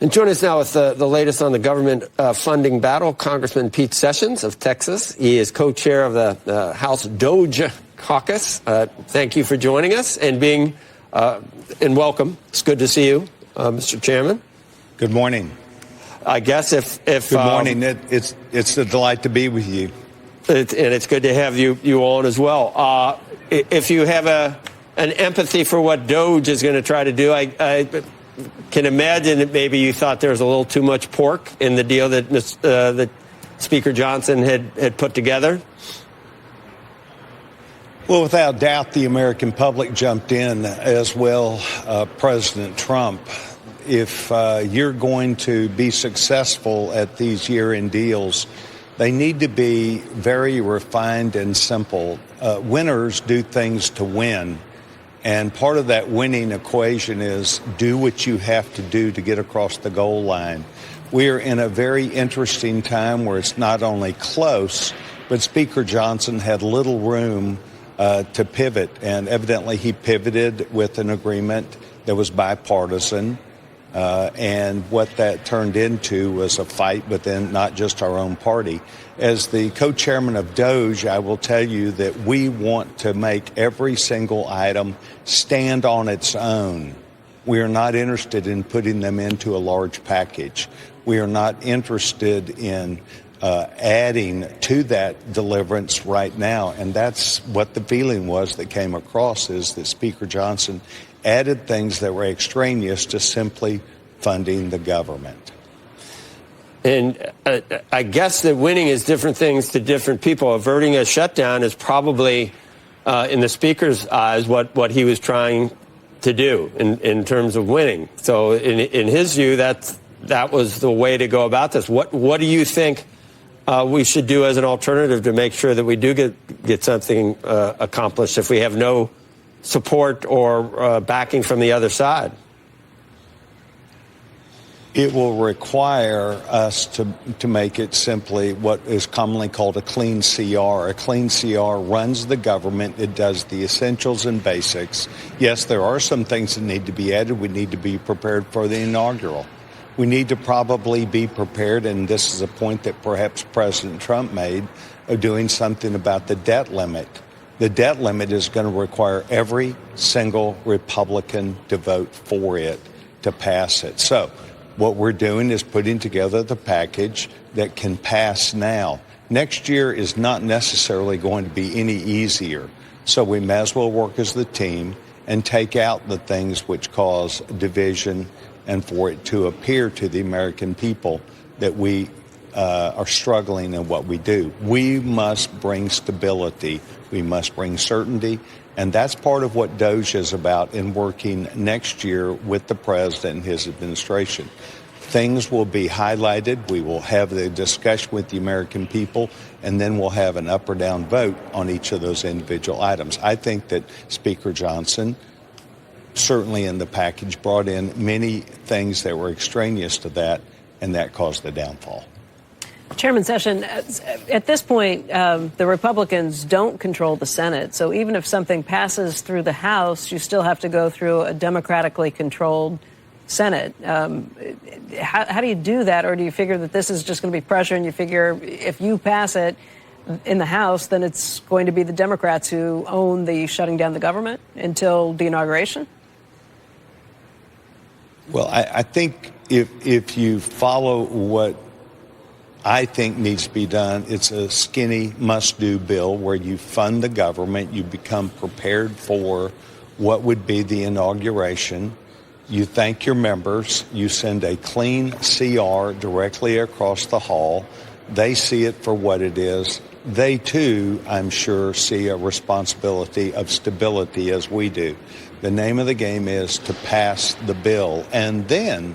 And join us now with the latest on the government funding battle, Congressman Pete Sessions of Texas. He is co-chair of the House DOGE Caucus. Thank you for joining us and and welcome. It's good to see you, Mr. Chairman. Good morning. I guess if good morning. It's a delight to be with you. And it's good to have you on as well. If you have an empathy for what DOGE is going to try to do, I can imagine that maybe you thought there was a little too much pork in the deal that Speaker Johnson had put together. Well, without doubt, the American public jumped in as well, President Trump. If you're going to be successful at these year-end deals, they need to be very refined and simple. Winners do things to win. And part of that winning equation is do what you have to do to get across the goal line. We are in a very interesting time where it's not only close, but Speaker Johnson had little room to pivot. And evidently he pivoted with an agreement that was bipartisan. And what that turned into was a fight within not just our own party. As the co-chairman of DOGE, I will tell you that we want to make every single item stand on its own. We are not interested in putting them into a large package. We are not interested in adding to that deliverance right now. And that's what the feeling was that came across, is that Speaker Johnson added things that were extraneous to simply funding the government. And I guess that winning is different things to different people. Averting a shutdown is probably, in the Speaker's eyes, what he was trying to do in terms of winning. So in his view, that was the way to go about this. What do you think we should do as an alternative to make sure that we do get something accomplished if we have no support or backing from the other side? It will require us to make it simply what is commonly called a clean CR. A clean CR runs the government. It does the essentials and basics. Yes, there are some things that need to be added. We need to be prepared for the inaugural. We need to probably be prepared, and this is a point that perhaps President Trump made, of doing something about the debt limit. The debt limit is going to require every single Republican to vote for it to pass it. So what we're doing is putting together the package that can pass now. Next year is not necessarily going to be any easier. So we may as well work as the team and take out the things which cause division, and for it to appear to the American people that we are struggling in what we do. We must bring stability. We must bring certainty. And that's part of what DOGE is about in working next year with the president and his administration. Things will be highlighted. We will have the discussion with the American people, and then we'll have an up or down vote on each of those individual items. I think that Speaker Johnson, certainly in the package, brought in many things that were extraneous to that, and that caused the downfall. Chairman Sessions, at this point, the Republicans don't control the Senate. So even if something passes through the House, you still have to go through a democratically controlled Senate. How do you do that? Or do you figure that this is just going to be pressure and you figure if you pass it in the House, then it's going to be the Democrats who own the shutting down the government until the inauguration? Well, I think if you follow what I think needs to be done, it's a skinny must-do bill where you fund the government, you become prepared for what would be the inauguration, you thank your members, you send a clean CR directly across the hall, they see it for what it is. They, too, I'm sure, see a responsibility of stability as we do. The name of the game is to pass the bill and then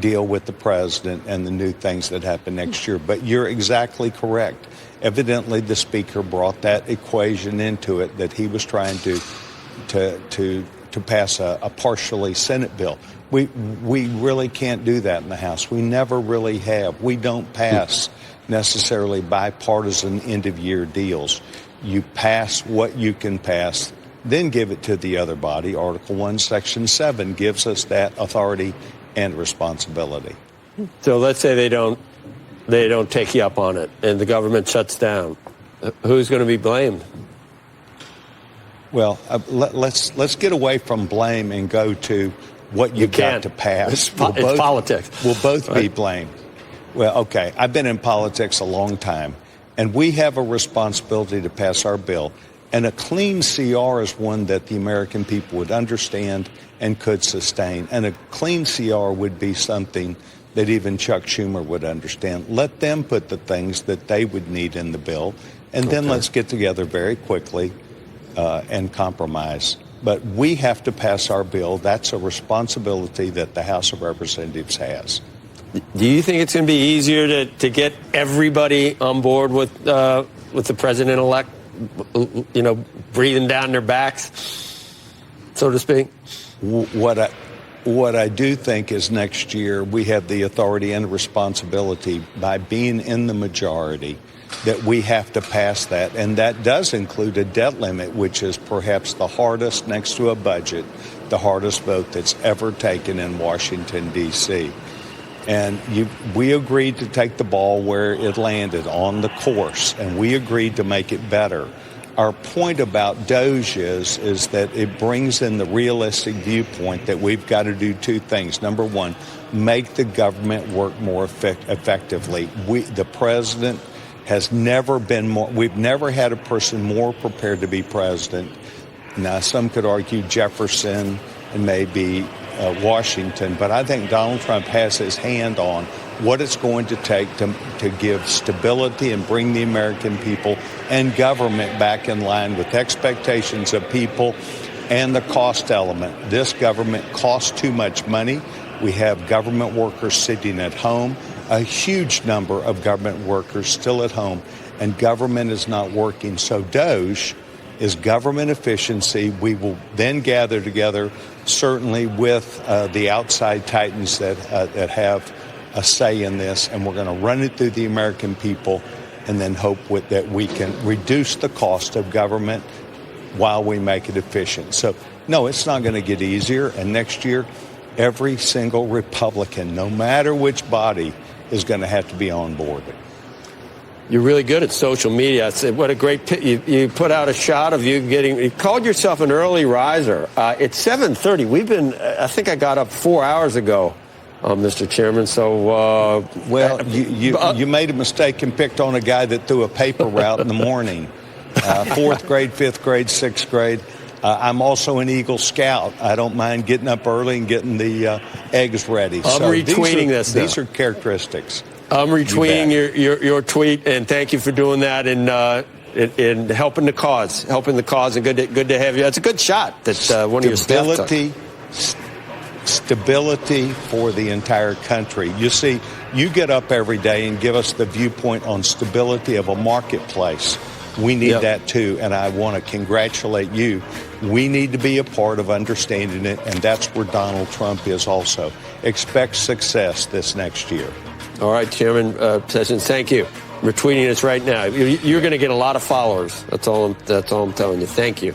deal with the president and the new things that happen next year. But you're exactly correct. Evidently, the speaker brought that equation into it, that he was trying to pass a partially Senate bill. We really can't do that in the House. We never really have. We don't pass necessarily bipartisan end-of-year deals. You pass what you can pass, then give it to the other body. Article 1, Section 7 gives us that authority and responsibility. So let's say they don't take you up on it and the government shuts down. Who's going to be blamed? Well, let's get away from blame and go to what you've got to pass. It's politics. We'll both be blamed. Well, okay, I've been in politics a long time, and we have a responsibility to pass our bill. And a clean CR is one that the American people would understand and could sustain. And a clean CR would be something that even Chuck Schumer would understand. Let them put the things that they would need in the bill, and then let's get together very quickly and compromise. But we have to pass our bill. That's a responsibility that the House of Representatives has. Do you think it's going to be easier to get everybody on board with the president-elect, breathing down their backs, so to speak? What I do think is next year we have the authority and responsibility, by being in the majority, that we have to pass that. And that does include a debt limit, which is perhaps the hardest, next to a budget, the hardest vote that's ever taken in Washington, D.C. And we agreed to take the ball where it landed, on the course, and we agreed to make it better. Our point about DOGE is that it brings in the realistic viewpoint that we've got to do two things. Number one, make the government work more effectively. The president has never been more, we've never had a person more prepared to be president. Now, some could argue Jefferson and maybe Washington, but I think Donald Trump has his hand on what it's going to take to give stability and bring the American people and government back in line with expectations of people and the cost element. This government costs too much money. We have government workers sitting at home, a huge number of government workers still at home, and government is not working. So DOGE is government efficiency. We will then gather together, certainly with the outside titans that have a say in this, and we're going to run it through the American people and then hope that we can reduce the cost of government while we make it efficient. So, no, it's not going to get easier. And next year, every single Republican, no matter which body, is going to have to be on board. You're really good at social media. I said, what a great you put out a shot of you called yourself an early riser. It's 7:30. I think I got up 4 hours ago, Mr. Chairman. So, you made a mistake and picked on a guy that threw a paper route in the morning. Fourth grade, fifth grade, sixth grade. I'm also an Eagle Scout. I don't mind getting up early and getting the eggs ready. I'm retweeting this. These are characteristics. I'm retweeting your tweet, and thank you for doing that and helping the cause, and good to have you. That's a good shot. That one of your staff took. Stability for the entire country. You see, you get up every day and give us the viewpoint on stability of a marketplace. We need that too, and I want to congratulate you. We need to be a part of understanding it, and that's where Donald Trump is also. Expect success this next year. All right, Chairman Sessions, thank you. We're tweeting this right now. You're going to get a lot of followers. That's all I'm telling you. Thank you.